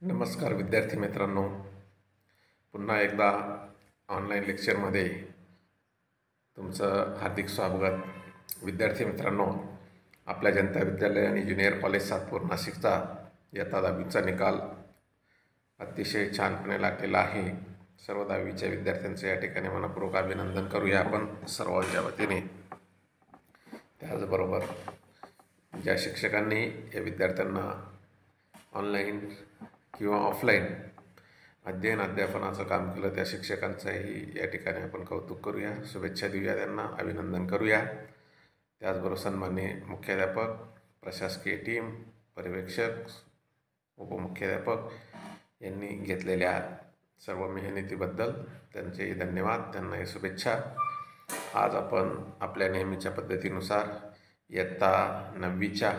नमस्कार विद्यार्थी मित्रांनो, पुन्हा एकदा ऑनलाईन लेक्चरमध्ये तुमचं हार्दिक स्वागत. विद्यार्थी मित्रांनो, आपल्या जनता विद्यालय आणि ज्युनियर कॉलेज सातपूर नाशिकचा इयत्ता 10वीचा निकाल अतिशय छानपणे लागलेला आहे. सर्व 10वीच्या विद्यार्थ्यांचे या ठिकाणी मनपूर्वक अभिनंदन करूया आपण सर्वांच्या वतीने. त्याचबरोबर ज्या शिक्षकांनी या विद्यार्थ्यांना ऑनलाईन किंवा ऑफलाईन अध्यापनाचं काम केलं त्या शिक्षकांचंही या ठिकाणी आपण कौतुक करूया, शुभेच्छा देऊया, त्यांना अभिनंदन करूया. त्याचबरोबर सन्माननीय मुख्याध्यापक, प्रशासकीय टीम, पर्यवेक्षक, उपमुख्याध्यापक यांनी घेतलेल्या सर्व मेहनतीबद्दल त्यांचेही धन्यवाद, त्यांनाही शुभेच्छा. आज आपण आपल्या नेहमीच्या पद्धतीनुसार इयत्ता 9वीच्या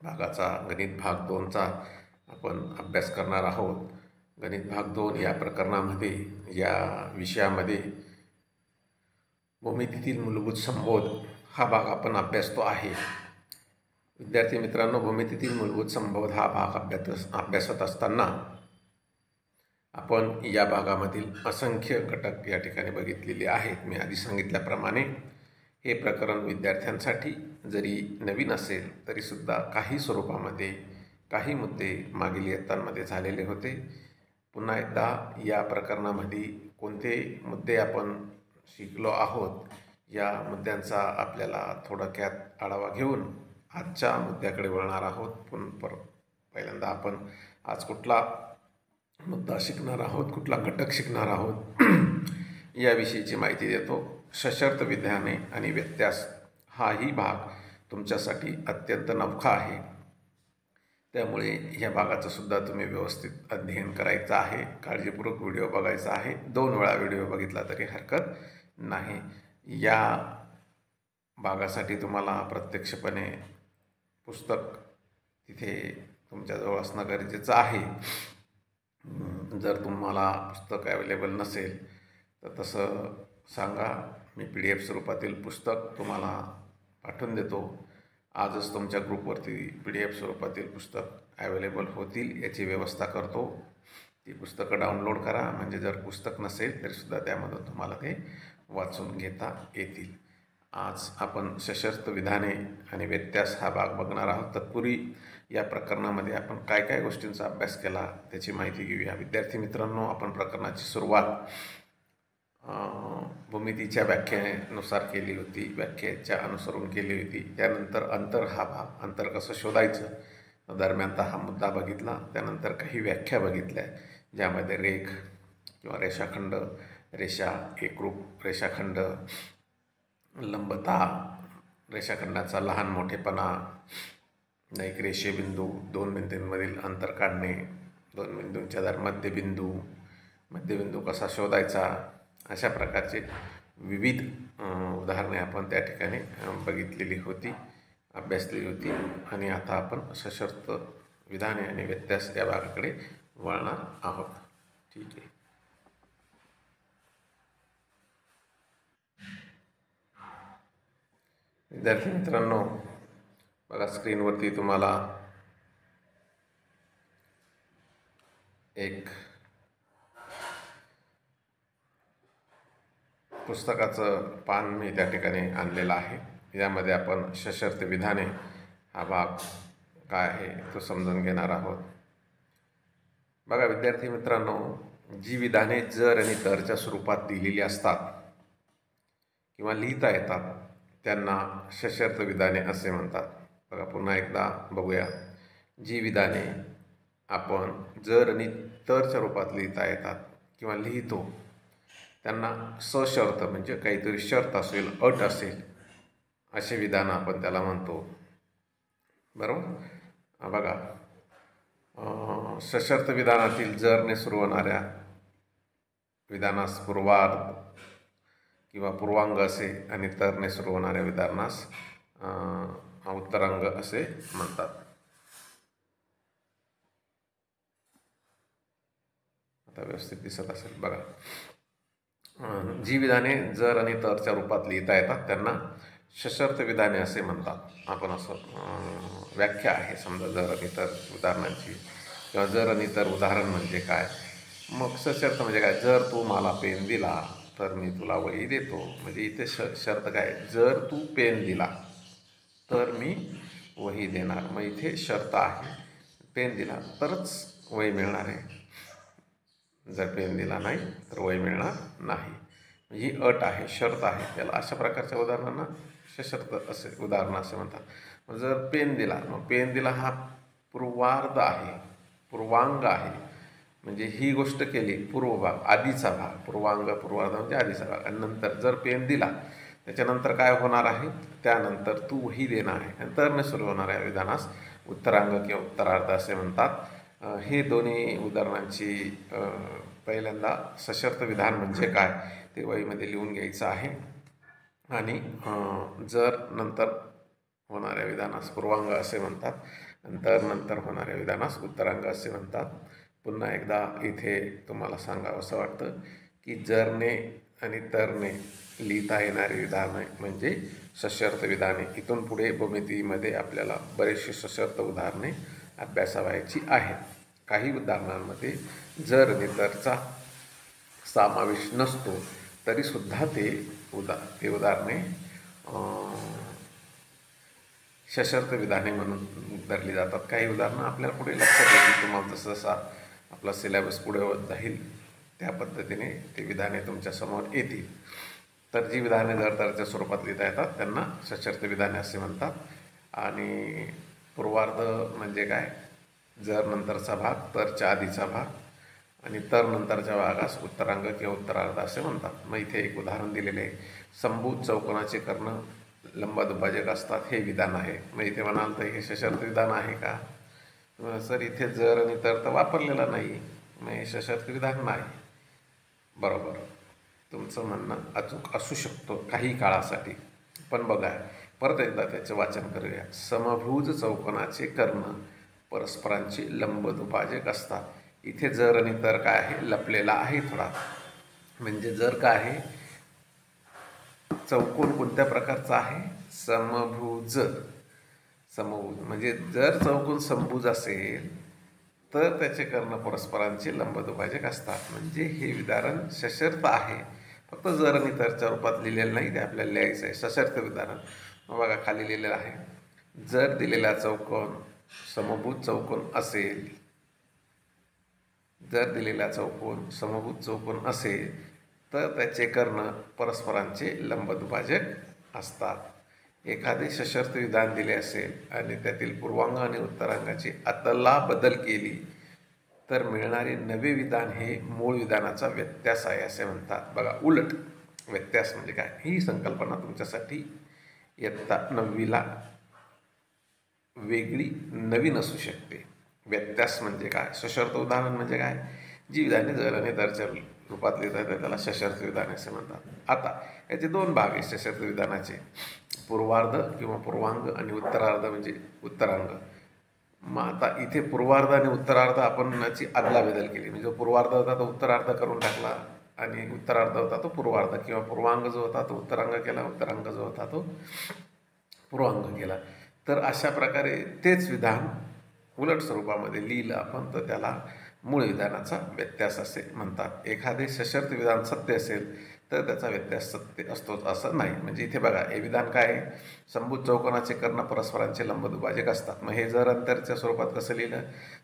भागाचा गणित भाग 2चा आपण अभ्यास करणार आहोत. गणित भाग 2 या प्रकरणामध्ये, या विषयामध्ये भूमितीतील मूलभूत संबोध हा भाग आपण अभ्यासतो आहे. विद्यार्थी मित्रांनो, भूमितीतील मूलभूत संबोध हा भाग अभ्यासत असताना आपण या भागामधील असंख्य घटक या ठिकाणी बघितलेले आहेत. मी आधी सांगितल्याप्रमाणे हे प्रकरण विद्यार्थ्यांसाठी जरी नवीन असेल तरीसुद्धा काही स्वरूपामध्ये काही मुद्दे मागील इयत्तांमध्ये झालेले होते. पुन्हा एकदा या प्रकरणामध्ये कोणते मुद्दे आपण शिकलो आहोत या मुद्द्यांचा आपल्याला थोडक्यात आढावा घेऊन आजच्या मुद्द्याकडे वळणार आहोत. पहिल्यांदा आपण आज कुठला मुद्दा शिकणार आहोत, कुठला घटक शिकणार आहोत याविषयीची माहिती देतो. सशर्त विधाने आणि व्यत्यास हाही भाग तुमच्यासाठी अत्यंत नवखा आहे, त्यामुळे ह्या भागाचं सुद्धा तुम्ही व्यवस्थित अध्ययन करायचं आहे. काळजीपूर्वक व्हिडिओ बघायचा आहे. 2 वेळा व्हिडिओ बघितला तरी हरकत नाही. या भागासाठी तुम्हाला प्रत्यक्षपणे पुस्तक तिथे तुमच्याजवळ असणं गरजेचं आहे. जर तुम्हाला पुस्तक अवेलेबल नसेल तर तसं सांगा, मी PDF स्वरूपातील पुस्तक तुम्हाला पाठवून देतो. आजच तुमच्या ग्रुपवरती PDF स्वरूपातील पुस्तक अवेलेबल होतील याची व्यवस्था करतो. ती पुस्तकं डाउनलोड करा, म्हणजे जर पुस्तक नसेल तरीसुद्धा त्यामधून तुम्हाला ते वाचून घेता येतील. आज आपण सशर्त विधाने आणि व्यत्यास हा भाग बघणार आहोत. तत्पूर्वी या प्रकरणामध्ये आपण काय काय गोष्टींचा अभ्यास केला त्याची माहिती घेऊया. विद्यार्थी मित्रांनो, आपण प्रकरणाची सुरुवात भूमितीच्या व्याख्येनुसार केली होती, व्याख्येच्या अनुसरून केली होती. त्यानंतर अंतर हा भाग, अंतर कसं शोधायचं दरम्यानचा हा मुद्दा बघितला. त्यानंतर काही व्याख्या बघितल्या ज्यामध्ये रेख किंवा रेषाखंड, रेषा, एकरूप रेषाखंड, लंबता, रेषाखंडाचा लहान मोठेपणा, एक रेषेबिंदू, 2 बिंदूंमधील अंतर काढणे, 2 बिंदूंच्या दरम्यान मध्यबिंदू कसा शोधायचा, अशा प्रकारचे विविध उदाहरणे आपण त्या ठिकाणी बघितलेली होती, अभ्यासलेली होती. आणि आता आपण सशर्त विधाने आणि व्यत्यास या भागाकडे वळणार आहोत. ठीक आहे. विद्यार्थी मित्रांनो, बघा स्क्रीनवरती तुम्हाला एक पुस्तकाचं पान मी त्या ठिकाणी आणलेलं आहे. यामध्ये आपण सशर्त विधाने हा भाग काय आहे तो समजून घेणार आहोत. बघा विद्यार्थी मित्रांनो, जी विधाने जर आणि तरच्या स्वरूपात दिलेली असतात किंवा लिहिता येतात त्यांना सशर्त विधाने असे म्हणतात. बघा पुन्हा एकदा बघूया. जी विधाने आपण जर आणि तरच्या रूपात लिहिता येतात किंवा लिहितो त्यांना सशर्त, म्हणजे काहीतरी शर्त असेल, अट असेल, असे विधान आपण त्याला म्हणतो. बरोबर. बघा, सशर्त विधानातील जरने सुरू होणाऱ्या विधानास पूर्वार्ध किंवा पूर्वांग असे आणि तरने सुरू होणाऱ्या विधानास उत्तरांग असे म्हणतात. आता व्यवस्थित दिसत असेल. बघा, जी विधाने जर आणि तरच्या रूपात लिहिता येतात त्यांना सशर्त विधाने असे म्हणतात. आपण असं व्याख्या आहे समजा जर आणि तर उदाहरणांची. किंवा जर आणि तर उदाहरण म्हणजे काय, मग सशर्त म्हणजे काय, जर तू मला पेन दिला तर मी तुला वही देतो. म्हणजे इथे शर्त काय, जर तू पेन दिला तर मी वही देणार. मग इथे शर्त आहे, पेन दिला तरच वही मिळणार आहे, जर पेन दिला नाही तर वही मिळणार नाही. ही अट आहे, शर्त आहे. त्याला अशा प्रकारच्या उदाहरणांना सशर्त असे उदाहरणं असे म्हणतात. मग जर पेन दिला, मग पेन दिला हा पूर्वार्ध आहे, पूर्वांग आहे. म्हणजे ही गोष्ट केली, पूर्वभाग, आधीचा भाग. पूर्वार्ध म्हणजे आधीचा भाग. आणि नंतर जर पेन दिला त्याच्यानंतर काय होणार आहे, त्यानंतर तू वही देणार आहे. नंतर सुरू होणाऱ्या विधानास उत्तरांग किंवा उत्तरार्ध असे म्हणतात. हे दोन्ही उदाहरणांची पहिल्यांदा सशर्त विधान म्हणजे काय ते वहीमध्ये लिहून घ्यायचं आहे. आणि जर नंतर होणाऱ्या विधानास पूर्वांग असे म्हणतात, नंतर होणाऱ्या विधानास उत्तरांग असे म्हणतात. पुन्हा एकदा इथे तुम्हाला सांगावंसं वाटतं की जरने आणि तरने लिहिता येणारी विधाने म्हणजे सशर्त विधाने. इथून पुढे भूमितीमध्ये आपल्याला बरेचसे सशर्त उदाहरणे अभ्यासावायची आहेत. काही उदाहरणांमध्ये जर आणि तरचा समावेश नसतो तरीसुद्धा ते उदाहरणे सशर्त विधाने म्हणून धरली जातात. काही उदाहरणं आपल्याला पुढे लक्षात येईल. तुम्हाला जसा आपला सिलेबस पुढे होत जाईल त्या पद्धतीने ते विधाने तुमच्यासमोर येतील. तर जी विधाने जर स्वरूपात लिहिता येतात त्यांना सशर्त विधाने असे म्हणतात. आणि पूर्वार्ध म्हणजे काय, जर नंतरचा भाग, तरच्या आधीचा भाग, आणि तर नंतरच्या भागास उत्तरांग किंवा उत्तरार्ध असे म्हणतात. मग इथे एक उदाहरण दिलेले आहे, संभूत चौकोनाचे कर्ण लंबदुभाजक असतात, हे विधान आहे. मग इथे म्हणाल तर हे सशर्त विधान आहे का, सर इथे जर आणि तर वापरलेला नाही, मग हे सशर्त विधान नाही. बरोबर, तुमचं म्हणणं अचूक असू शकतो काही काळासाठी. पण बघा, परत एकदा त्याचं वाचन करूया. समभुज चौकोनाचे कर्ण परस्परांचे लंबदुभाजक असतात. इथे जर आणि तर काय आहे, लपलेला आहे थोडा. म्हणजे जर काय आहे, चौकोन कोणत्या प्रकारचा आहे, समभुज. समभुज म्हणजे जर चौकोन समभुज असेल तर त्याचे कर्ण परस्परांचे लंबदुभाजक असतात. म्हणजे हे विधान सशर्त आहे, फक्त जर आणि तरच्या रूपात लिहिलेलं नाही, ते आपल्याला लिहायचं आहे, सशर्त विधान. मग बघा खाली लिहिलेलं आहे, जर दिलेला चौकोन समभुज चौकोन असेल, जर दिलेला चौकोन समभुज चौकोन असेल तर त्याचे कर्ण परस्परांचे लंबदुभाजक असतात. एखादे सशर्त विधान दिले असेल आणि त्यातील पूर्वांग आणि उत्तरांगाची अदला बदल केली तर मिळणारे नवे विधान हे मूळ विधानाचा व्यत्यास आहे असे म्हणतात. बघा, उलट व्यत्यास म्हणजे काय, ही संकल्पना तुमच्यासाठी इयत्ता 9वीला वेगळी नवीन असू शकते. व्यत्यास म्हणजे काय, सशर्त उदाहरण म्हणजे काय, जी विधाने जर आणि तरच्या रूपात लिहितात त्याला सशर्त विधाने असे म्हणतात. आता याचे दोन भाग आहे सशर्त विधानाचे, पूर्वार्ध किंवा पूर्वांग आणि उत्तरार्ध म्हणजे उत्तरांग. मग आता इथे पूर्वार्ध आणि उत्तरार्ध आपण याची अदलाबदल केली. म्हणजे जो पूर्वार्ध होता तो उत्तरार्ध करून टाकला आणि उत्तरार्ध होता तो पूर्वार्ध, किंवा पूर्वांग जो होता तो उत्तरांग केला, उत्तरांग जो होता तो पूर्वांग केला. तर अशा प्रकारे तेच विधान उलट स्वरूपामध्ये लिहिलं आपण तर त्याला मूळ विधानाचा व्यत्यास असे म्हणतात. एखादे सशर्त विधान सत्य असेल तर त्याचा व्यत्यास सत्य असतोच असं नाही. म्हणजे इथे बघा, हे विधान काय आहे, समभुज चौकोनाचे कर्ण परस्परांचे लंबदुभाजक असतात. मग हे जर अंतरच्या स्वरूपात कसं लिहिलं,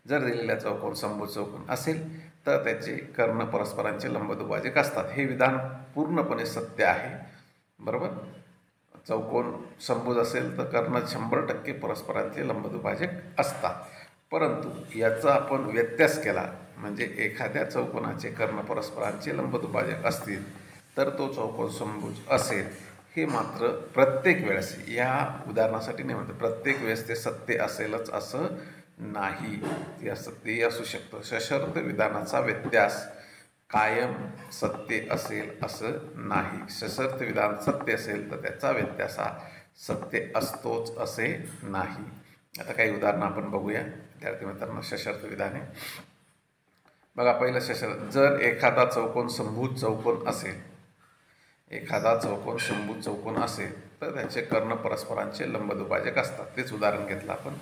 जर दिलेला चौकोन समभुज चौकोन असेल तर त्याचे कर्ण परस्परांचे लंबदुभाजक असतात. हे विधान पूर्णपणे सत्य आहे. बरोबर, चौकोन समभुज असेल तर कर्ण 100% परस्परांचे लंबदुभाजक असतात. परंतु याचा आपण व्यत्यास केला, म्हणजे एखाद्या चौकोनाचे कर्ण परस्परांचे लंबदुभाजक असतील तर तो चौकोन समभुज असेल. हे मात्र प्रत्येक वेळेस, या उदाहरणासाठी नाही म्हणतो, प्रत्येक वेळेस ते सत्य असेलच असं नाही, ते असत्य असू शकतं. सशर्त विधानाचा व्यत्यास कायम सत्य असेल असं नाही. सशर्त विधान सत्य असेल तर त्याचा व्यत्यास हा सत्य असतोच असे नाही. आता काही उदाहरणं आपण बघूया विद्यार्थी मित्रांनो. सशर्त विधाने बघा, पहिलं सशर्त, जर एखादा चौकोन समभुज चौकोन असेल, एखादा चौकोन समभुज चौकोन असेल तर त्याचे कर्ण परस्परांचे लंबदुभाजक असतात. तेच उदाहरण घेतलं आपण.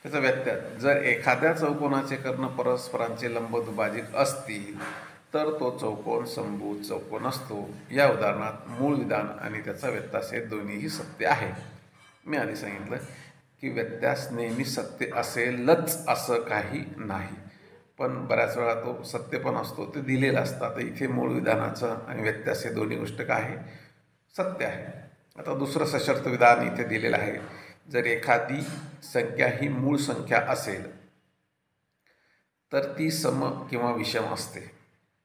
त्याचा व्यत्यय, जर एखाद्या चौकोनाचे कर्ण परस्परांचे लंबदुभाजिक असतील तर तो चौकोन समभुज चौकोन असतो. या उदाहरणात मूळ विधान आणि त्याचा व्यत्यास हे दोन्हीही सत्य आहे. मी आधी सांगितलं की व्यत्यास नेहमी सत्य असेलच असं काही नाही, पण बऱ्याच वेळा तो सत्य पण असतो, ते दिलेलं असतं. तर इथे मूळ विधानाचं आणि व्यत्यास हे दोन्ही गोष्ट काय आहे, सत्य आहे. आता दुसरं सशर्त विधान इथे दिलेलं आहे. जर एखादी संख्या ही मूळ संख्या असेल तर ती सम किंवा विषम असते.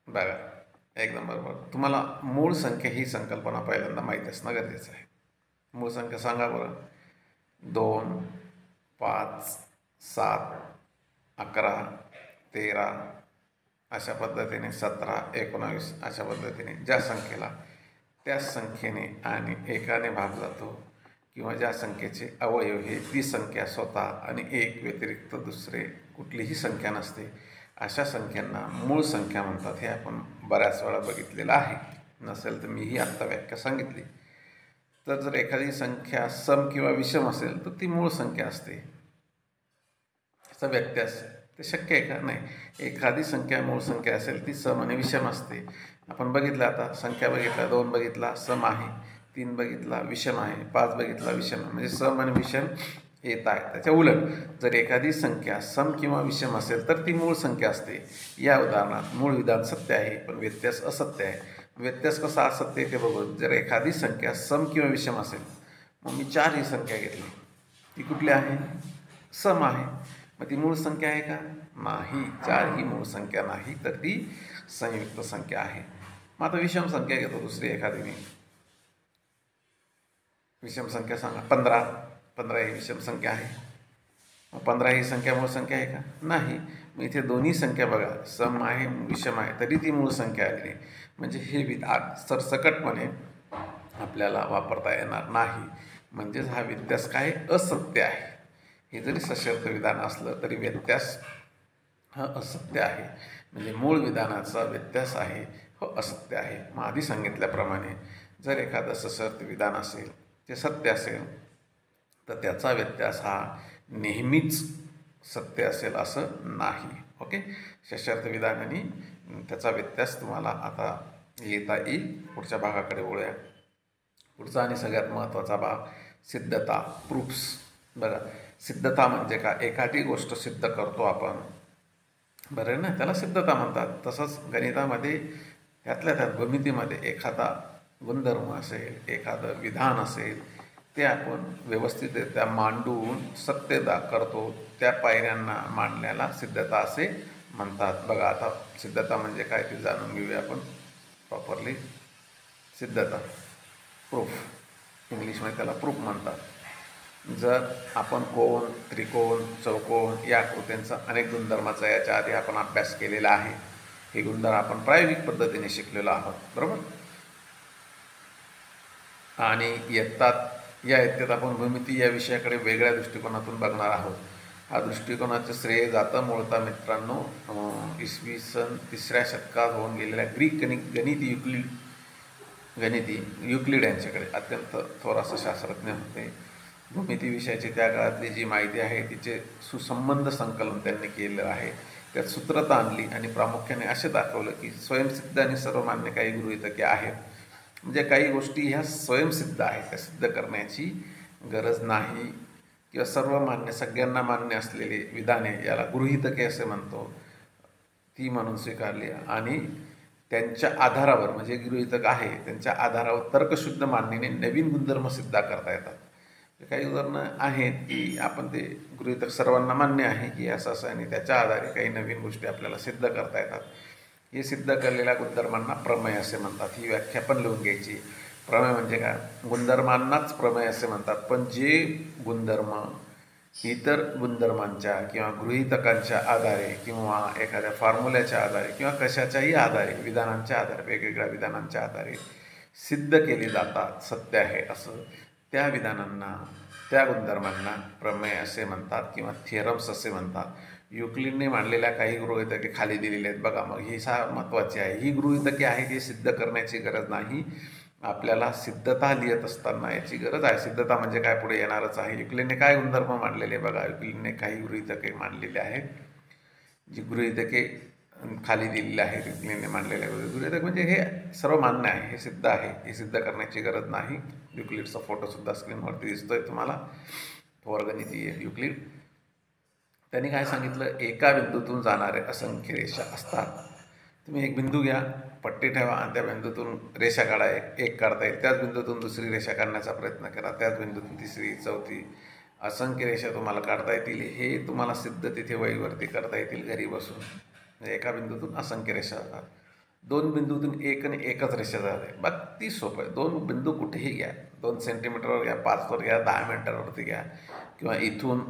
बघा, एकदम बरोबर. तुम्हाला मूळ संख्या ही संकल्पना पहिल्यांदा माहीत असणं गरजेचं आहे. मूळ संख्या सांगा बरं. 2, 5, 7, 11, 13 अशा पद्धतीने 17, 19 अशा पद्धतीने ज्या संख्येला त्याच संख्येने आणि एकाने भाग जातो किंवा ज्या संख्येचे अवयव हे ती संख्या स्वतः आणि एक व्यतिरिक्त दुसरे कुठलीही संख्या नसते, अशा संख्यांना मूळ संख्या म्हणतात. हे आपण बऱ्याच वेळा बघितलेलं आहे. नसेल तर मीही आत्ता व्याख्या सांगितली. तर जर एखादी संख्या सम किंवा विषम असेल तर ती मूळ संख्या असते. त्याचा व्यत्यास ते शक्य आहे का? नाही. एखादी संख्या मूळ संख्या असेल ती सम आणि विषम असते. आपण बघितलं, आता संख्या बघितल्या, 2 बघितला सम आहे, 3 बघितला विषम आहे, 5 बघितला विषम आहे, म्हणजे सम आणि विषम येत आहे. त्याच्या उलट जर एखादी संख्या सम किंवा विषम असेल तर ती मूळ संख्या असते. या उदाहरणात मूळ विधान सत्य आहे पण व्यत्यास असत्य आहे. व्यत्यास कसा असत्य आहे ते बघू. जर एखादी संख्या सम किंवा विषम असेल, मग मी 4 ही संख्या घेतली, ती कुठली आहे? सम आहे. मग ती मूळ संख्या आहे का? नाही. 4 ही मूळ संख्या नाही, तर ती संयुक्त संख्या आहे. मग आता विषम संख्या घेतो दुसरी एखादी मी. विषम संख्या सांगा. 15 ही विषम संख्या आहे. मग 15 ही संख्या मूळ संख्या आहे का? नाही. मग इथे दोन्ही संख्या बघा, सम आहे विषम आहे, तरी ती मूळ संख्या आली. म्हणजे हे विधान सरसकटपणे आपल्याला वापरता येणार नाही. म्हणजेच हा व्यत्यास काय? असत्य आहे. हे जरी सशर्त विधान असलं तरी व्यत्यास हा असत्य आहे. म्हणजे मूळ विधानाचा व्यत्यास आहे हो असत्य आहे. मग आधी सांगितल्याप्रमाणे जर एखादं सशर्त विधान असेल, ते सत्य असेल, तर त्याचा व्यत्यास हा नेहमीच सत्य असेल असं नाही. ओके. सशर्त विधान आणि त्याचा व्यत्यास तुम्हाला आता येता येईल. पुढच्या भागाकडे वळूया. पुढचा आणि सगळ्यात महत्त्वाचा भाग सिद्धता, प्रूफ्स. बघा, सिद्धता म्हणजे का? एखादी गोष्ट सिद्ध करतो आपण, बरं ना, त्याला सिद्धता म्हणतात. तसंच गणितामध्ये त्यातल्या त्यात भूमितीमध्ये एखादा गुणधर्म असेल, एखादं विधान असेल, ते आपण व्यवस्थितरित्या मांडून सत्यता करतो, त्या पायऱ्यांना मांडण्याला सिद्धता असे म्हणतात. बघा, आता सिद्धता म्हणजे काय ते जाणून घेऊया आपण प्रॉपरली. सिद्धता, प्रूफ, इंग्लिशमध्ये त्याला प्रूफ म्हणतात. जर आपण कोन, त्रिकोण, चौकोन या आकृत्यांचा अनेक गुणधर्माचा याच्या आधी आपण अभ्यास केलेला आहे. हे गुणधर्म आपण प्रायोगिक पद्धतीने शिकलेलो आहोत, बरोबर. आणि या इयत्तेत आपण भूमिती या विषयाकडे वेगळ्या दृष्टिकोनातून बघणार आहोत. हा दृष्टिकोनाचं श्रेय जातं मूळतः मित्रांनो इसवी सन 3ऱ्या शतकात होऊन गेलेल्या ग्रीक गणिती युक्लिड यांच्याकडे. अत्यंत थोरासा शास्त्रज्ञ होते. भूमिती विषयाची त्या काळातली जी माहिती आहे तिचे सुसंबंध संकलन त्यांनी केलं आहे. त्यात सूत्रता आणली आणि प्रामुख्याने असे दाखवलं की स्वयंसिद्ध आणि सर्वमान्य काही गृहीतके आहेत. म्हणजे काही गोष्टी ह्या स्वयंसिद्ध आहेत, त्या सिद्ध करण्याची गरज नाही, किंवा सर्वमान्य सगळ्यांना मान्य असलेली विधाने, याला गृहीतके असे म्हणतो, ती म्हणून स्वीकारली. आणि त्यांच्या आधारावर, म्हणजे गृहीतक आहे त्यांच्या आधारावर तर्कशुद्ध मांडणीने नवीन गुणधर्म सिद्ध करता येतात. काही उदाहरणं आहेत की आपण ते गृहीतक सर्वांना मान्य आहे की असं असं, आणि त्याच्या आधारे काही नवीन गोष्टी आपल्याला सिद्ध करता येतात. हे सिद्ध केलेल्या गुणधर्मांना प्रमेय असे म्हणतात. ही व्याख्या पण लिहून घ्यायची. प्रमेय म्हणजे काय? गुणधर्मांनाच प्रमेय असे म्हणतात. पण जे गुणधर्म इतर गुणधर्मांच्या किंवा गृहीतकांच्या आधारे किंवा एखाद्या फॉर्म्युल्याच्या आधारे किंवा कशाच्याही आधारे, विधानांच्या आधारे, वेगवेगळ्या विधानांच्या आधारे सिद्ध केली जातात, सत्य आहे असं, त्या विधानांना, त्या गुणधर्मांना प्रमेय असे म्हणतात किंवा थिअरम्स असे म्हणतात. युक्लिडने मांडलेल्या काही गृहीतके खाली दिलेले आहेत बघा. मग ही महत्त्वाची आहे. ही गृहीतके आहेत, ही सिद्ध करण्याची गरज नाही. आपल्याला सिद्धता लिहित असताना याची गरज आहे. सिद्धता म्हणजे काय, पुढे येणारच आहे. युक्लिनने काय गुणधर्म मांडलेले बघा. युक्लिनने काही गृहीतके मांडलेले आहेत. जी गृहीतके खाली दिलेली आहेत युक्लिनने मांडलेले गृहीतक म्हणजे हे सर्व मान्य आहे, हे सिद्ध आहे. हे सिद्ध करण्याची गरज नाही. युक्लिडचा फोटोसुद्धा स्क्रीनवरती दिसतोय तुम्हाला, वर्गणितीय युक्लिड. त्यांनी काय सांगितलं, एका बिंदूतून जाणारे असंख्य रेषा असतात. तुम्ही एक बिंदू घ्या, पट्टी ठेवा आणि त्या बिंदूतून रेषा काढा. एक काढता येईल. त्याच बिंदूतून दुसरी रेषा काढण्याचा प्रयत्न करा. त्याच बिंदूतून तिसरी, चौथी, असंख्य रेषा तुम्हाला काढता येतील. हे तुम्हाला सिद्ध तिथे वहीवरती करता येतील घरी बसून. म्हणजे एका बिंदूतून असंख्य रेषा जातात. दोन बिंदूतून एक आणि एकच रेषा जाते. ती सोपं आहे. दोन बिंदू कुठेही घ्या, 2 सेंटीमीटरवर घ्या, 5वर घ्या, 10 मीटरवरती घ्या, किंवा इथून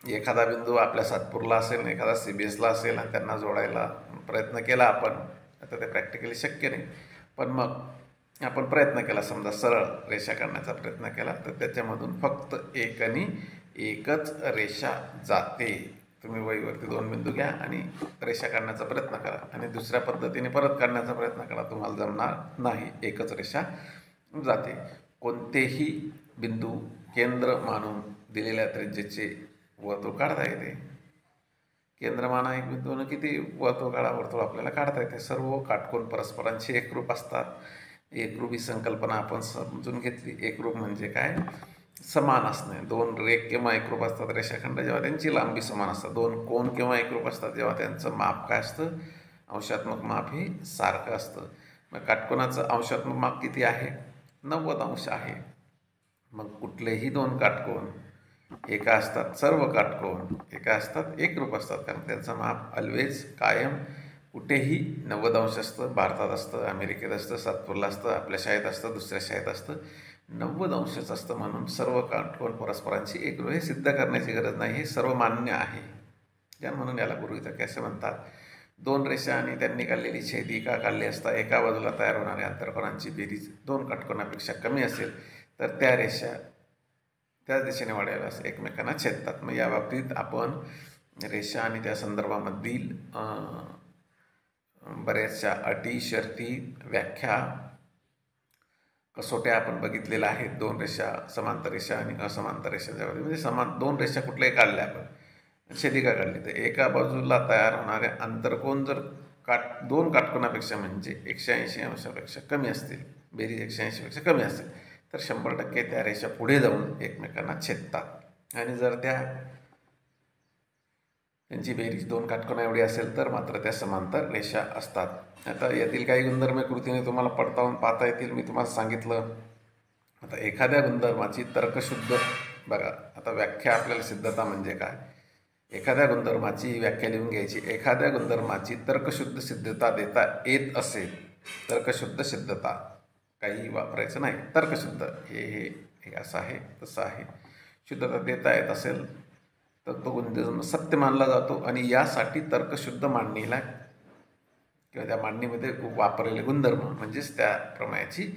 एखादा बिंदू आपल्या सातपूरला असेल, एखादा CBSला असेल आणि त्यांना जोडायला प्रयत्न केला आपण. आता ते प्रॅक्टिकली शक्य नाही, पण मग आपण प्रयत्न केला, समजा सरळ रेषा काढण्याचा प्रयत्न केला, तर त्याच्यामधून फक्त एक आणि एकच रेषा जाते. तुम्ही वहीवरती 2 बिंदू घ्या आणि रेषा काढण्याचा प्रयत्न करा आणि दुसऱ्या पद्धतीने परत काढण्याचा प्रयत्न करा, तुम्हाला जमणार नाही. एकच रेषा जाते. कोणतेही बिंदू केंद्र मानून दिलेल्या त्रिज्येचे वर्तुळ काढता येते. केंद्रमाना एक बिंदूने किती वर्तुळ काढा, वर्तुळ आपल्याला काढता येते. सर्व काटकोन परस्परांशी एकरूप असतात. एकरूप ही संकल्पना आपण समजून घेतली. एकरूप म्हणजे काय, समान असणे. 2 रेख केव्हा एकरूप असतात रेषाखंड, जेव्हा त्यांची लांबी समान असतात. 2 कोन केव्हा एकरूप असतात, जेव्हा त्यांचं माप काय असतं, अंशात्मक माप हे सारखं असतं. मग काटकोनाचं अंशात्मक माप किती आहे, 90 अंश आहे. मग कुठलेही 2 काटकोन एका असतात, सर्व काटकोन एका असतात, एकरूप असतात, कारण त्यांचं माप ऑलवेज कायम कुठेही 90 अंश असतं. भारतात असतं, अमेरिकेत असतं, सातपूरला असतं, आपल्या शाळेत असतं, दुसऱ्या शाळेत असतं, 90 अंशच असतं. म्हणून सर्व काटकोन परस्परांशी एकरूप. हे सिद्ध करण्याची गरज नाही, हे सर्व मान्य आहे. ज्या म्हणून याला गृहीतके असे म्हणतात. 2 रेषा आणि त्यांनी काढलेली छेदिका काढली असता एका बाजूला तयार होणाऱ्या अंतरकोनांची बेरीज 2 काटकोनापेक्षा कमी असेल तर त्या रेषा त्याच दिशेने वाढाव्यास एकमेकांना छेदतात. मग या बाबतीत आपण रेषा आणि त्या संदर्भामधील बऱ्याचशा अटी, शर्ती, व्याख्या, कसोट्या आपण बघितलेल्या आहेत. 2 रेषा, समांतर रेषा आणि असमांतर रेषा, ज्यामध्ये म्हणजे 2 रेषा कुठल्याही काढल्या आपण, छेदिका काढली, तर एका बाजूला तयार होणारे अंतरकोन जर 2 काटकोनापेक्षा म्हणजे 180 अंशापेक्षा कमी असतील, बेरीज 180 पेक्षा कमी असेल, तर 100% त्या रेषा पुढे जाऊन एकमेकांना छेदतात. आणि जर त्यांची बेरीज 2 काटकोना एवढी असेल तर मात्र त्या समांतर रेषा असतात. आता यातील काही गुणधर्म कृतीने तुम्हाला पडताळून पाहता येतील. मी तुम्हाला सांगितलं. आता एखाद्या गुणधर्माची तर्कशुद्ध बघा, आता व्याख्या आपल्याला सिद्धता म्हणजे काय, एखाद्या गुणधर्माची व्याख्या लिहून घ्यायची. एखाद्या गुणधर्माची तर्कशुद्ध सिद्धता देता येत असेल, तर्कशुद्ध सिद्धता काही वापरायचं नाही, तर्कशुद्ध हे असं आहे तसं आहे, शुद्धता देता येत असेल तर तो गुणधर्म सत्य मानला जातो. आणि यासाठी तर्कशुद्ध मांडणीला किंवा त्या मांडणीमध्ये वापरलेले गुणधर्म म्हणजेच त्या प्रमेयाची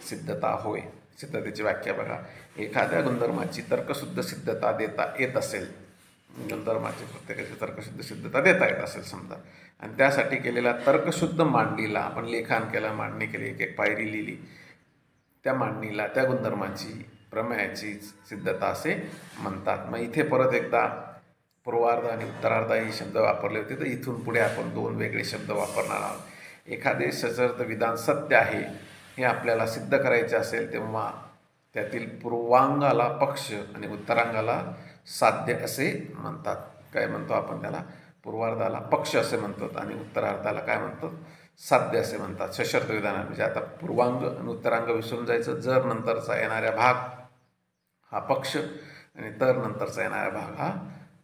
सिद्धता होय. सिद्धतेची व्याख्या बघा, एखाद्या गुणधर्माची तर्कशुद्ध सिद्धता देता येत असेल, गुणधर्माची प्रत्येकाची तर्कशुद्ध सिद्धता देता येत असेल समजा, आणि त्यासाठी केलेल्या तर्कशुद्ध मांडणीला आपण लेखन केलं, मांडणी केली, एक पायरी लिहिली, त्या मांडणीला त्या गुणधर्माची प्रमेयाची सिद्धता असे म्हणतात. मग इथे परत एकदा पूर्वार्ध आणि उत्तरार्ध ही शब्द वापरले होते, तर इथून पुढे आपण 2 वेगळे शब्द वापरणार आहोत. एखादे सशर्त विधान सत्य आहे हे आपल्याला सिद्ध करायचे असेल तेव्हा त्यातील पूर्वांगाला पक्ष आणि उत्तरांगाला साध्य असे म्हणतात. काय म्हणतो आपण त्याला, पूर्वार्धाला पक्ष असे म्हणतात आणि उत्तरार्धाला काय म्हणतात, साध्य असे म्हणतात. सशर्त विधान म्हणजे आता पूर्वांग आणि उत्तरांग विसरून जायचं. जर नंतरचा येणारा भाग हा पक्ष आणि तर नंतरचा येणारा भाग हा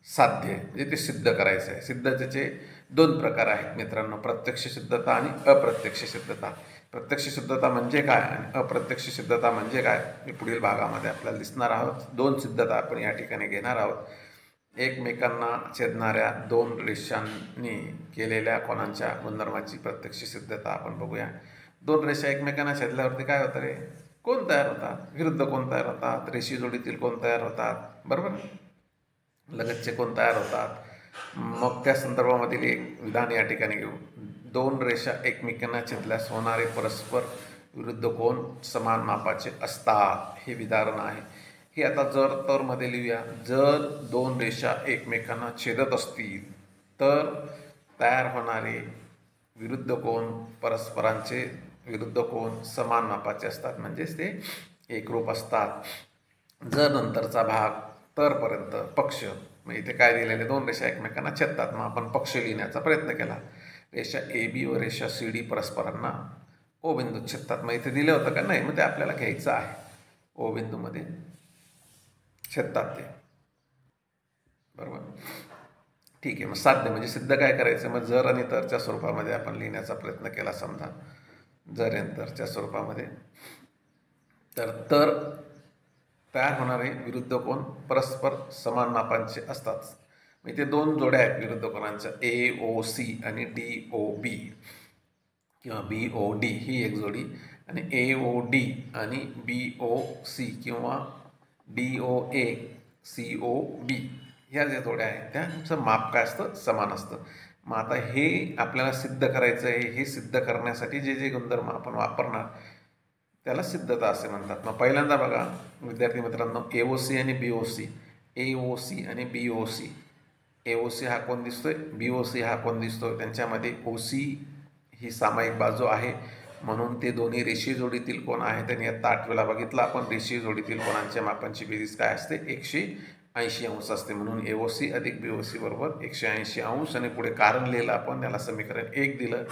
साध्य, म्हणजे ते सिद्ध करायचं आहे. सिद्धतेचे 2 प्रकार आहेत मित्रांनो, प्रत्यक्ष सिद्धता आणि अप्रत्यक्ष सिद्धता. प्रत्यक्ष सिद्धता म्हणजे काय आणि अप्रत्यक्ष सिद्धता म्हणजे काय हे पुढील भागामध्ये आपल्याला दिसणार आहोत. 2 सिद्धता आपण या ठिकाणी घेणार आहोत. एकमेकांना छेदणाऱ्या 2 रेषांनी केलेल्या कोणाच्या गुणधर्माची प्रत्यक्ष सिद्धता आपण बघूया. 2 रेषा एकमेकांना छेदल्यावरती काय होतं रे, कोण तयार होतात, विरुद्ध कोण तयार होतात, रेषी जोडीतील कोण तयार होतात, बरोबर, लगतचे कोण तयार होतात. मग त्या संदर्भामधील एक विधान या ठिकाणी घेऊ. 2 रेषा एकमेकांना छेदल्यास होणारे परस्पर विरुद्ध कोन समान मापाचे असतात हे विधान आहे. हे आता जर तर मध्ये लिहूया. जर दोन रेषा एकमेकांना छेदत असतील तर तयार होणारे विरुद्ध कोन परस्परांचे विरुद्ध कोन समान मापाचे असतात, म्हणजेच ते एकरूप असतात. जर नंतरचा भाग तरपर्यंत पक्ष, मग इथे काय दिलेले, दोन रेषा एकमेकांना छेदतात, मग आपण पक्ष लिहिण्याचा प्रयत्न केला. रेषा AB व रेषा CD परस्परांना O बिंदूत छेदतात. मग इथे दिलं होतं का नाही, मग ते आपल्याला घ्यायचं आहे. O बिंदूमध्ये छेदतात ते, बरोबर. ठीक आहे. मग साध्य म्हणजे सिद्ध काय करायचं, मग जर आणि तरच्या स्वरूपामध्ये आपण लिहिण्याचा प्रयत्न केला. समजा जर आणि तरच्या स्वरूपामध्ये, तर तयार होणारे विरुद्ध कोन परस्पर समान मापांचे असतात. इथे दोन जोड्या आहेत विरुद्ध कोनांच्या, AOC आणि DOB किंवा BOD ही एक जोडी, आणि AOD आणि BOC किंवा DOA COB ह्या ज्या जोड्या आहेत त्यांचं माप काय असतं, समान असतं. मग आता हे आपल्याला सिद्ध करायचं आहे. हे सिद्ध करण्यासाठी जे जे गुणधर्म आपण वापरणार त्याला सिद्धता असे म्हणतात. मग पहिल्यांदा बघा विद्यार्थी मित्रांनो, AOC आणि BOC, AOC आणि BOC, AOC हा कोण दिसतोय, BOC हा कोण दिसतोय, त्यांच्यामध्ये OC ही सामायिक बाजू आहे, म्हणून ते दोन्ही रेषीय जोडीतील कोण आहेत. आणि आता 8वीला बघितलं आपण, रेषीय जोडीतील कोणांच्या मापांची बेरीज काय असते, 180 अंश असते. म्हणून AOC अधिक BOC बरोबर 180 अंश, आणि पुढे कारण लिहिलं आपण, त्याला समीकरण 1 दिलं.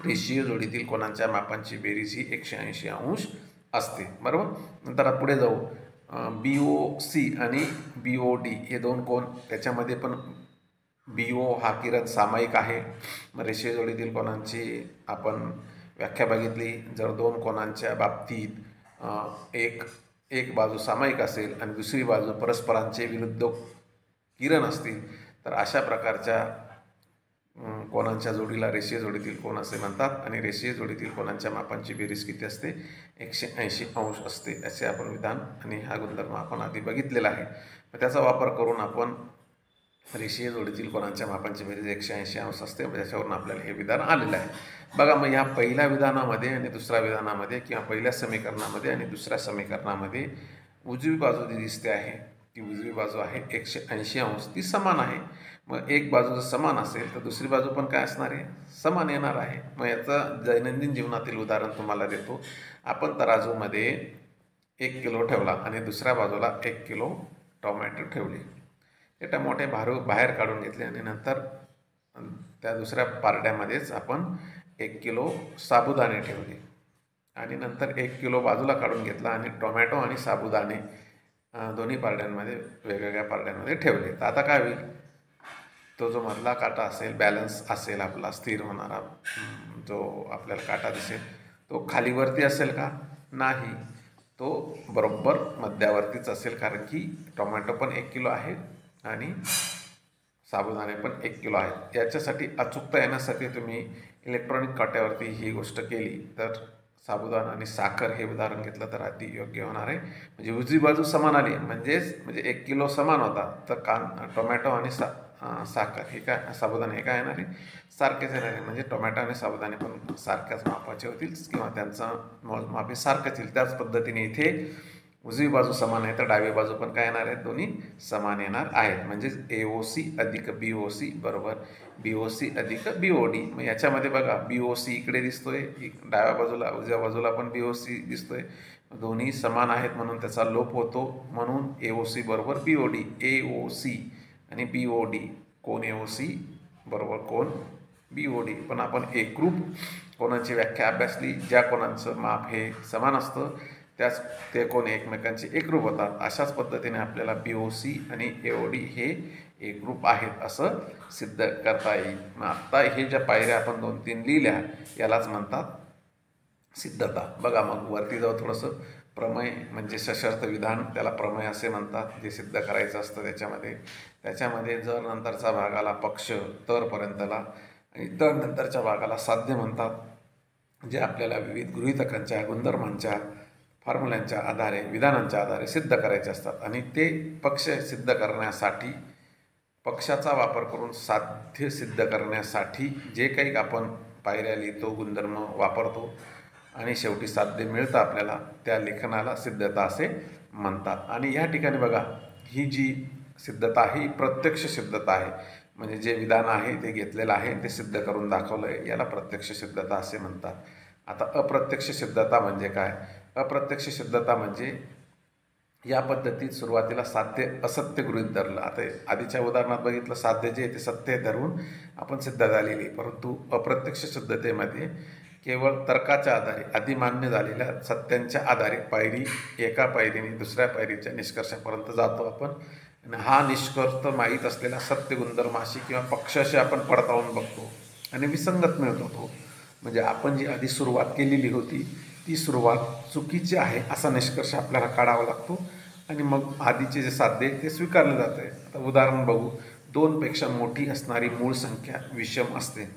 रेषीय जोडीतील कोणांच्या मापांची बेरीज ही 180 अंश असते, बरोबर. नंतर पुढे जाऊ, BOC आणि BOD हे दोन कोण, त्याच्यामध्ये पण BO हा किरण सामायिक आहे. मग रेषीय जोडीतील कोणांची आपण व्याख्या बघितली. जर दोन कोणांच्या बाबतीत एक बाजू सामायिक असेल आणि दुसरी बाजू परस्परांचे विरुद्ध किरण असतील तर अशा प्रकारच्या कोणांच्या जोडीला रेषीय जोडीतील कोण असे म्हणतात. आणि रेषीय जोडीतील कोणांच्या मापांची बेरीज किती असते, 180 अंश असते. असे आपण विधान आणि हा गुणधर्म आपण आधी बघितलेला आहे. मग त्याचा वापर करून आपण रेषीय जोडीतील कोणांच्या मापांची बेरीज 180 अंश असते, त्याच्यावरून आपल्याला हे विधान आलेलं आहे. बघा, मग ह्या पहिल्या विधानामध्ये आणि दुसऱ्या विधानामध्ये किंवा पहिल्या समीकरणामध्ये आणि दुसऱ्या समीकरणामध्ये उजवी बाजू जी दिसते आहे ती उजवी बाजू आहे 180 अंश, ती समान आहे. मग एक बाजू जर समान असेल तर दुसरी बाजू पण काय असणार आहे, समान येणार आहे. मग याचं दैनंदिन जीवनातील उदाहरण तुम्हाला देतो. आपण तराजूमध्ये 1 किलो ठेवला आणि दुसऱ्या बाजूला 1 किलो टोमॅटो ठेवले. ते टमाटे बाहेर काढून घेतले आणि नंतर त्या दुसऱ्या पारड्यामध्येच आपण 1 किलो साबुदाणे ठेवले आणि नंतर 1 किलो बाजूला काढून घेतला आणि टोमॅटो आणि साबुदाणे दोन्ही पारड्यांमध्ये वेगवेगळ्या पारड्यांमध्ये ठेवले. तर आता काय होईल, तो जो मधला काटा असेल, बॅलन्स असेल आपला स्थिर होणारा जो आपल्याला काटा दिसेल, तो खालीवरती असेल का, नाही, तो बरोबर मध्यावरतीच असेल. कारण की टोमॅटो पण 1 किलो आहे आणि साबुदाणे पण 1 किलो आहेत. याच्यासाठी अचूकता येण्यासाठी तुम्ही इलेक्ट्रॉनिक काट्यावरती ही गोष्ट केली तर साबुदाणा आणि साखर हे उदाहरण घेतलं तर अति योग्य होणार आहे. म्हणजे उजवी बाजू समान आली, म्हणजे 1 किलो समान होता तर टोमॅटो आणि साखर हे काय, साबुदाणे हे काय येणार आहे, सारखेच येणार आहे. म्हणजे टोमॅटो आणि साबुदाणे पण सारख्याच मापाचे होतील किंवा त्यांचं मोजमाप हे सारखंच येईल. त्याच पद्धतीने इथे उजवी बाजू समान आहे तर डावी बाजू पण काय येणार आहेत, दोन्ही समान येणार आहेत. म्हणजे AOC अधिक BOC बरोबर BOC अधिक BOD. मग याच्यामध्ये बघा BOC इकडे दिसतोय, डाव्या बाजूला उजव्या बाजूला पण BOC दिसतोय, दोन्ही समान आहेत म्हणून त्याचा लोप होतो. म्हणून AOC बरोबर BOD. AOC आणि BOD, कोण AOC बरोबर कोण BOD. पण आपण एकरूप कोणाची व्याख्या अभ्यासली, ज्या कोणांचं माप हे समान असतं त्याच ते कोण एकमेकांचे एकरूप होतात. अशाच पद्धतीने आपल्याला BOC आणि AOD हे एकरूप आहेत असं सिद्ध करता येईल. मग आत्ता हे ज्या पायऱ्या आपण 2-3 लिहिल्या यालाच म्हणतात सिद्धता. बघा, मग वरती जाऊ थोडंसं, प्रमेय म्हणजे सशर्त विधान, त्याला प्रमेय असे म्हणतात. जे सिद्ध करायचं असतं त्याच्यामध्ये जर नंतरचा भागाला पक्ष तरपर्यंतला आणि तर नंतरच्या भागाला साध्य म्हणतात. जे आपल्याला विविध गृहीतकांच्या, गुणधर्मांच्या, फॉर्म्युल्यांच्या आधारे, विधानांच्या आधारे सिद्ध करायचे असतात. आणि ते पक्ष सिद्ध करण्यासाठी, पक्षाचा वापर करून साध्य सिद्ध करण्यासाठी जे काही आपण पायऱ्या लिहितो, गुणधर्म वापरतो, आणि शेवटी साध्य मिळतं आपल्याला, त्या लेखनाला सिद्धता असे म्हणतात. आणि या ठिकाणी बघा, ही जी सिद्धता आहे ही प्रत्यक्ष सिद्धता आहे. म्हणजे जे विधान आहे ते घेतलेलं आहे, ते सिद्ध करून दाखवलं आहे, याला प्रत्यक्ष सिद्धता असे म्हणतात. आता अप्रत्यक्ष सिद्धता म्हणजे काय? अप्रत्यक्ष सिद्धता म्हणजे या पद्धतीत सुरुवातीला साध्य असत्य गृहीत धरलं. आता आधीच्या उदाहरणात बघितलं, साध्य जे आहे ते सत्य धरून आपण सिद्ध झालेली. परंतु अप्रत्यक्ष सिद्धतेमध्ये केवळ तर्काच्या आधारे, आधी मान्य झालेल्या सत्यांच्या आधारे एका पायरीने दुसऱ्या पायरीच्या निष्कर्षापर्यंत जातो आपण. आणि हा निष्कर्ष माहीत असलेला सत्य गुणधर्माशी किंवा पक्षाशी आपण पडताळून बघतो आणि विसंगत मिळतो तो. म्हणजे आपण जी आधी सुरुवात केलेली होती ती सुरुवात चुकीची आहे असा निष्कर्ष आपल्याला काढावा लागतो आणि मग आधीचे जे साध्य ते स्वीकारले जाते. आता उदाहरण बघू. 2पेक्षा मोठी असणारी मूळ संख्या विषम असते.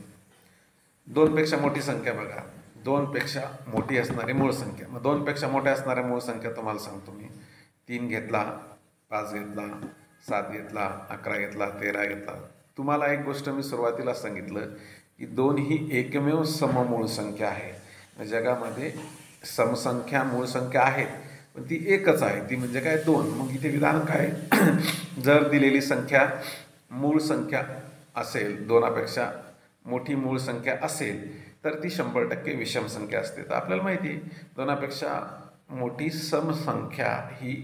2पेक्षा मोठी संख्या बघा, 2पेक्षा मोठी असणारी मूळ संख्या. मग 2पेक्षा मोठ्या असणाऱ्या मूळ संख्या तुम्हाला सांगतो मी. 3 घेतला, 5 घेतला, 7 घेतला, 11 घेतला, 13 घेतला. तुम्हाला एक गोष्ट मी सुरुवातीला सांगितलं की 2 ही एकमेव सममूळ संख्या आहे. जगामध्ये समसंख्या मूळ संख्या आहेत, पण ती एकच आहे, ती म्हणजे काय? 2. मग इथे विधान काय? जर दिलेली संख्या मूळ संख्या असेल, 2पेक्षा मोठी मूळ संख्या असेल तर ती 100% विषम संख्या असते. तर आपल्याला माहिती आहे 2पेक्षा मोठी समसंख्या ही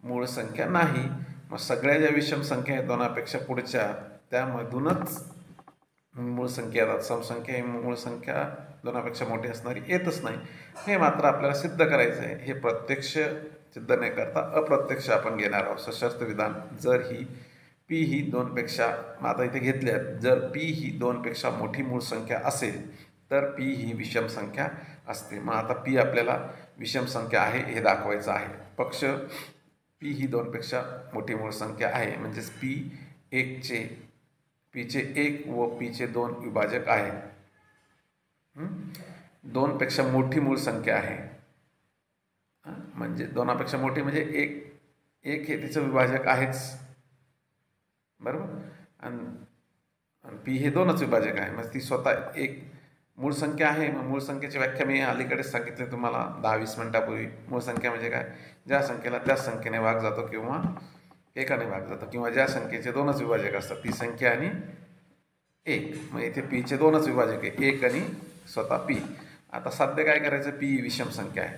मूळ संख्या नाही. मग सगळ्या ज्या विषम संख्या आहेत 2पेक्षा पुढच्या, त्यामधूनच मूळ संख्या येतात. समसंख्या ही मूळ संख्या 2पेक्षा मोठी असणारी येतच नाही. हे मात्र आपल्याला सिद्ध करायचं आहे. हे प्रत्यक्ष सिद्ध नाही करता अप्रत्यक्ष आपण घेणार आहोत. सशर्त विधान, जर ही पी ही 2पेक्षा, आता इथे घेतल्यात, जर पी ही 2पेक्षा मोठी मूळ संख्या असेल तर पी ही विषम संख्या असते. मग आता पी आपल्याला विषम संख्या आहे हे दाखवायचं आहे. पक्ष पी ही 2पेक्षा मोठी मूळ संख्या आहे, म्हणजेच पीचे 1 व पीचे 2 विभाजक आहे. 2पेक्षा मोठी मूळ संख्या आहे, म्हणजे 2पेक्षा मोठी म्हणजे एक हे तिचं विभाजक आहेच, बरोबर. आणि पी हे 2च विभाजक आहे, म्हणजे ती स्वतः एक मूळ संख्या आहे. मग मूळ संख्येची व्याख्या मी अलीकडेच सांगितली तुम्हाला 10-20 मिनिटापूर्वी. मूळ संख्या म्हणजे काय? ज्या संख्येला त्याच संख्येने भाग जातो किंवा एकाने भाग जातो, किंवा ज्या संख्येचे 2च विभाजक असतात, ती संख्या आणि 1. मग इथे पीचे 2च विभाजक आहे, 1 आणि स्वतः पी. आता साध्य काय करायचं? पी ही विषम संख्या आहे.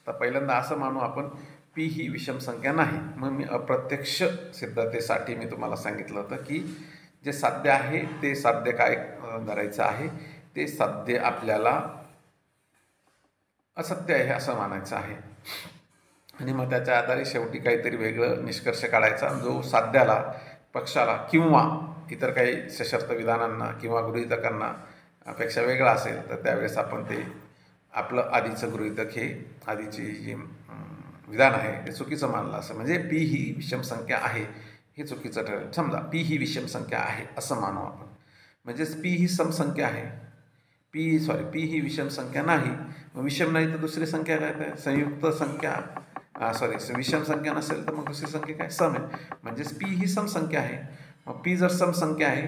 तर पहिल्यांदा असं मानू आपण पी ही विषम संख्या नाही. मग मी अप्रत्यक्ष सिद्धतेसाठी मी तुम्हाला सांगितलं होतं की जे साध्य आहे ते साध्य काय धरायचं आहे? ते साध्य आपल्याला असत्य आहे असं मानायचं आहे आणि मग त्याच्या आधारे शेवटी काहीतरी वेगळं निष्कर्ष काढायचा, जो साध्याला, पक्षाला किंवा इतर काही सशर्त विधानांना किंवा गृहीतकांना पेक्षा वेगळा असेल तर त्यावेळेस आपण ते आपलं आधीचं गृहीतक हे आधीची जी विधान आहे ते चुकीचं मानलं असं, म्हणजे पी ही विषम संख्या आहे हे चुकीचं ठरेल. समजा पी ही विषम संख्या आहे असं मानू आपण, म्हणजेच पी ही समसंख्या आहे. पी ही विषम संख्या नाही. मग विषम नाही तर दुसरी संख्या काय आहे? संयुक्त संख्या. विषम संख्या नसेल तर मग दुसरी संख्या काय? सम आहे. म्हणजेच पी ही समसंख्या आहे. मग पी जर समसंख्या आहे,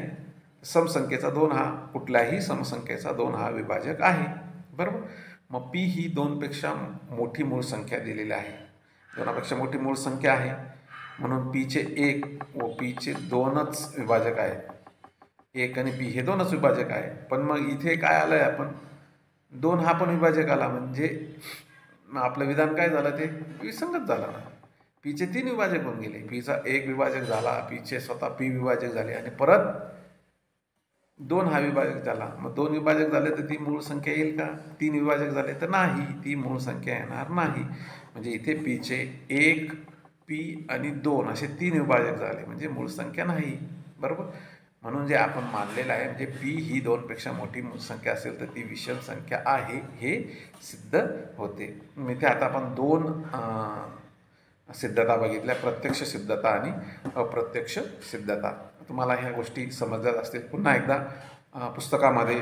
समसंख्येचा 2 हा कुठल्याही समसंख्येचा 2 हा विभाजक आहे, बरोबर. मग पी ही 2पेक्षा मोठी मूळ संख्या दिलेली आहे. 2पेक्षा मोठी मूळ संख्या आहे म्हणून पीचे 1 व पीचे 2च विभाजक आहे. 1 आणि पी हे 2च विभाजक आहे. पण मग इथे काय आलं आहे? आपण 2 हा पण विभाजक आला, म्हणजे आपलं विधान काय झालं? ते विसंगत झालं ना. पीचे 3 विभाजक होऊन गेले. पीचा 1 विभाजक झाला, पीचे स्वतः पी विभाजक झाले आणि परत 2 हा विभाजक झाला. मग 2 विभाजक झाले तर ती मूळ संख्या येईल का? 3 विभाजक झाले तर नाही, ती मूळ संख्या येणार नाही. म्हणजे इथे पीचे 1, पी आणि 2 असे 3 विभाजक झाले, म्हणजे मूळ संख्या नाही, बरोबर. म्हणून जे आपण मानलेलं आहे, म्हणजे पी ही 2पेक्षा मोठी मूळ संख्या असेल तर ती विषम संख्या आहे हे सिद्ध होते. इथे आता आपण 2 सिद्धता बघितल्या, प्रत्यक्ष सिद्धता आणि अप्रत्यक्ष सिद्धता. तुम्हाला ह्या गोष्टी समजल्याच असतील. पुन्हा एकदा पुस्तकामध्ये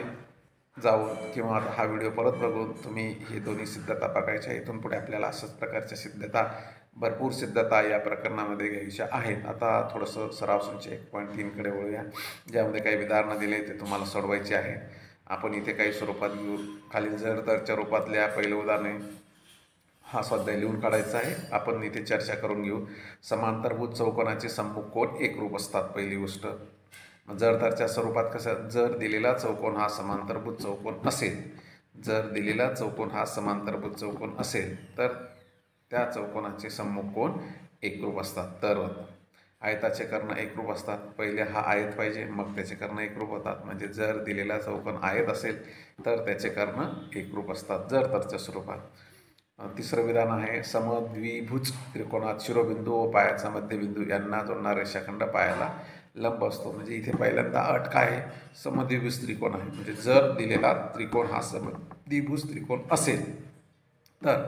जाऊन किंवा हा व्हिडिओ परत बघून तुम्ही हे दोन्ही सिद्धता बघायच्या. इथून पुढे आपल्याला अशाच प्रकारच्या सिद्धता, भरपूर सिद्धता या प्रकरणामध्ये घ्यायच्या आहेत. आता थोडंसं सराव संच 1.3 कडे वळूया, ज्यामध्ये काही उदाहरणं दिले ते तुम्हाला सोडवायचे आहे. आपण इथे काही स्वरूपात घेऊ. खालील जर-तरच्या रूपातल्या पहिलं उदाहरणे हा स्वाध्याय लिहून काढायचा आहे. आपण इथे चर्चा करून घेऊ. समांतरभुज चौकोनाचे सम्मुख कोन एकरूप असतात. पहिली गोष्ट. जर-तरच्या स्वरूपात कसं, जर दिलेला चौकोन हा समांतरभुज चौकोन असेल, जर दिलेला चौकोन हा समांतरभुज चौकोन असेल तर त्या चौकोनाचे सम्मुख कोन एकरूप असतात. तर आयताचे कर्ण एकरूप असतात. पहिले हा आयत पाहिजे, मग त्याचे कर्ण एकरूप होतात. म्हणजे जर दिलेला चौकोन आयत असेल तर त्याचे कर्ण एकरूप असतात जर-तरच्या स्वरूपात. तिसरं विधान आहे, समद्विभुज त्रिकोणात शिरोबिंदू व पायाचा मध्यबिंदू यांना जोडणारा रेषाखंड पायाला लंब असतो. म्हणजे इथे पहिल्यांदा अट काय आहे, समद्विभुज त्रिकोण आहे. म्हणजे जर दिलेला त्रिकोण हा समद्विभुज त्रिकोण असेल तर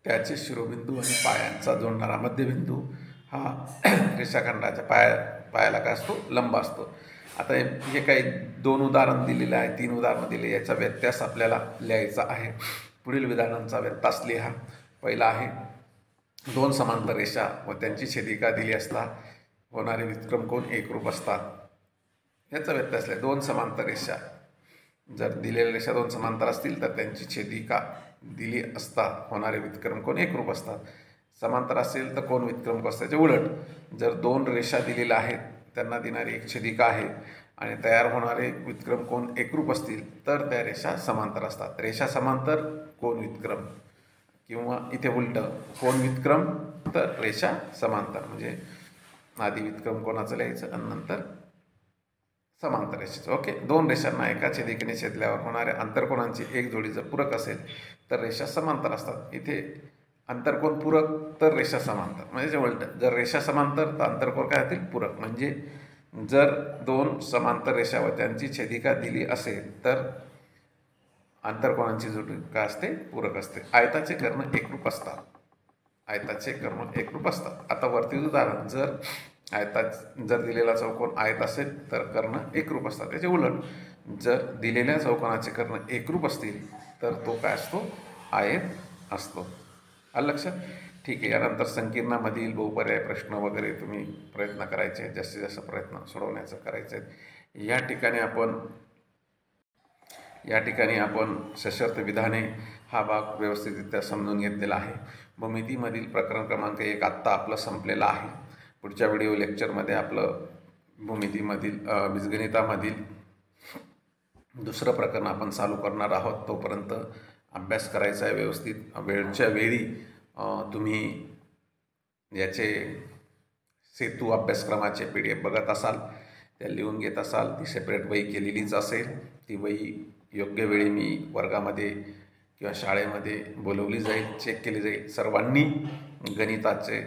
त्याचे शिरोबिंदू आणि पायांचा जोडणारा मध्यबिंदू हा रेषाखंडाच्या पायाला काय असतो, लंब असतो. आता हे काही 2 उदाहरण दिलेलं आहे, 3 उदाहरणं दिले, याचा व्यत्यास आपल्याला लिहायचा आहे. पुढील विधानांचा व्यत्यास लिहा. पहिला आहे, 2 समांतर रेषा व त्यांची छेदिका दिली असता होणारे व्युत्क्रम कोन एकरूप असतात. याचा व्यत्यास लिहा. 2 समांतर रेषा, जर दिलेल्या रेषा 2 समांतर असतील तर त्यांची छेदिका दिली असता होणारे व्युत्क्रम कोन एकरूप असतात. समांतर असेल तर कोन व्युत्क्रम कोन असतात. उलट जर 2 रेषा दिलेल्या आहेत, त्यांना देणारी एक छेदिका आहे आणि तयार होणारे व्युत्क्रम कोन एकरूप असतील तर त्या रेषा समांतर असतात. रेषा समांतर कोन व्युत्क्रम, किंवा इथे उलट, कोन व्युत्क्रम तर रेषा समांतर. म्हणजे आधी व्युत्क्रम कोणाचं लिहायचं आणि नंतर समांतर रेषेचं. ओके. 2 रेषांना एका छेदिकेने छेदल्यावर होणाऱ्या आंतरकोनांची एक जोडी जर पूरक असेल तर रेषा समांतर असतात. इथे आंतरकोन पूरक तर रेषा समांतर, म्हणजे उलट, जर रेषा समांतर तर आंतरकोन काय होतील, पूरक. म्हणजे जर 2 समांतर रेषा व त्यांची छेदिका दिली असेल तर आंतरकोनांची जोडी काय असते, पूरक असते. आयताचे कर्ण एकरूप असतात. आयताचे कर्ण एकरूप असतात. आता वरती उदाहरण, जर दिलेला चौकोन आयत असेल तर कर्ण एकरूप असतात. त्याचे उलट, जर दिलेल्या चौकोनाचे कर्ण एकरूप असतील तर तो काय असतो, आयत असतो. आलं लक्षात? ठीक आहे. यानंतर संकीर्णामधील बहुपर्याय प्रश्न वगैरे तुम्ही प्रयत्न करायचे आहेत, जास्तीत जास्त प्रयत्न सोडवण्याचं करायचे आहेत. या ठिकाणी आपण सशर्त विधाने हा भाग व्यवस्थितरित्या समजून घेतलेला आहे. भूमितीमधील प्रकरण क्रमांक 1 आत्ता आपलं संपलेलं आहे. पुढच्या व्हिडिओ लेक्चरमध्ये आपलं भूमितीमधील बीजगणितामधील दुसरं प्रकरण आपण चालू करणार आहोत. तोपर्यंत अभ्यास करायचा आहे व्यवस्थित. वेळच्या वेळी तुम्ही याचे सेतू अभ्यासक्रमाचे PDF बघत असाल, त्या लिहून घेत असाल, ती सेपरेट वही केलेलीच असेल. ती वही योग्य वेळी मी वर्गामध्ये किंवा शाळेमध्ये बोलवली जाईल, चेक केली जाईल. सर्वांनी गणिताचे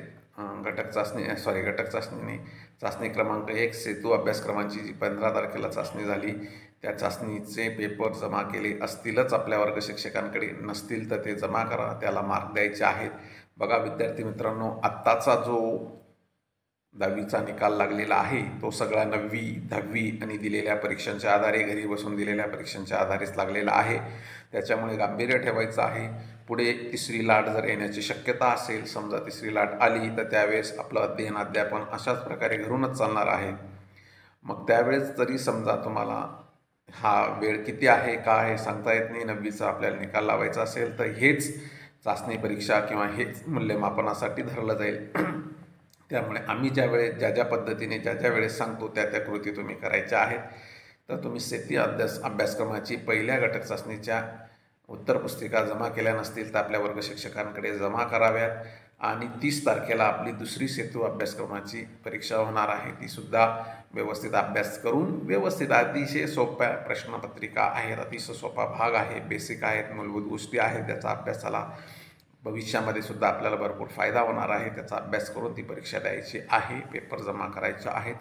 चाचणी क्रमांक 1 सेतू अभ्यासक्रमाची जी 15 तारखेला चाचणी झाली, त्या चाचणीचे पेपर जमा केले असतीलच आपल्या वर्ग शिक्षकांकडे. नसतील तर ते जमा करा, त्याला मार्क द्यायचे आहेत. बघा विद्यार्थी मित्रांनो, आत्ताचा जो 10वीचा निकाल लागलेला आहे तो सगळा 9वी 10वी आणि दिलेल्या परीक्षांच्या आधारे, घरी बसून दिलेल्या परीक्षांच्या आधारेच लागलेला आहे. त्याच्यामुळे गांभीर्य ठेवायचं आहे. पुढे 3री लाट जर येण्याची शक्यता असेल, समजा 3री लाट आली तर त्यावेळेस आपलं अध्ययन अध्यापन अशाच प्रकारे घरूनच चालणार आहे. मग त्यावेळेस जरी समजा तुम्हाला हा वेळ किती आहे, का आहे सांगता येत नाही, 9वीचा आपल्याला निकाल लावायचा असेल तर हेच चाचणी परीक्षा किंवा हेच मूल्यमापनासाठी धरलं जाईल. त्यामुळे आम्ही ज्या पद्धतीने ज्या वेळेस सांगतो त्या कृती तुम्ही करायच्या आहेत. तर तुम्ही सेती अभ्यासक्रमाची पहिल्या घटक चाचणीच्या उत्तरपुस्तिका जमा केल्या नसतील तर आपल्या वर्ग शिक्षकांकडे जमा कराव्यात. आणि 30 तारखेला आपली 2री सेतू अभ्यासक्रमाची परीक्षा होणार आहे. तीसुद्धा व्यवस्थित अभ्यास करून, व्यवस्थित, अतिशय सोप्या प्रश्नपत्रिका आहेत, अतिशय सोपा भाग आहे, बेसिक आहेत, मूलभूत गोष्टी आहेत. त्याचा अभ्यासाला भविष्यामध्ये सुद्धा आपल्याला भरपूर फायदा होणार आहे. त्याचा अभ्यास करून ती परीक्षा द्यायची आहे, पेपर जमा करायचे आहेत.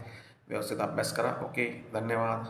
व्यवस्थित अभ्यास करा. ओके, धन्यवाद.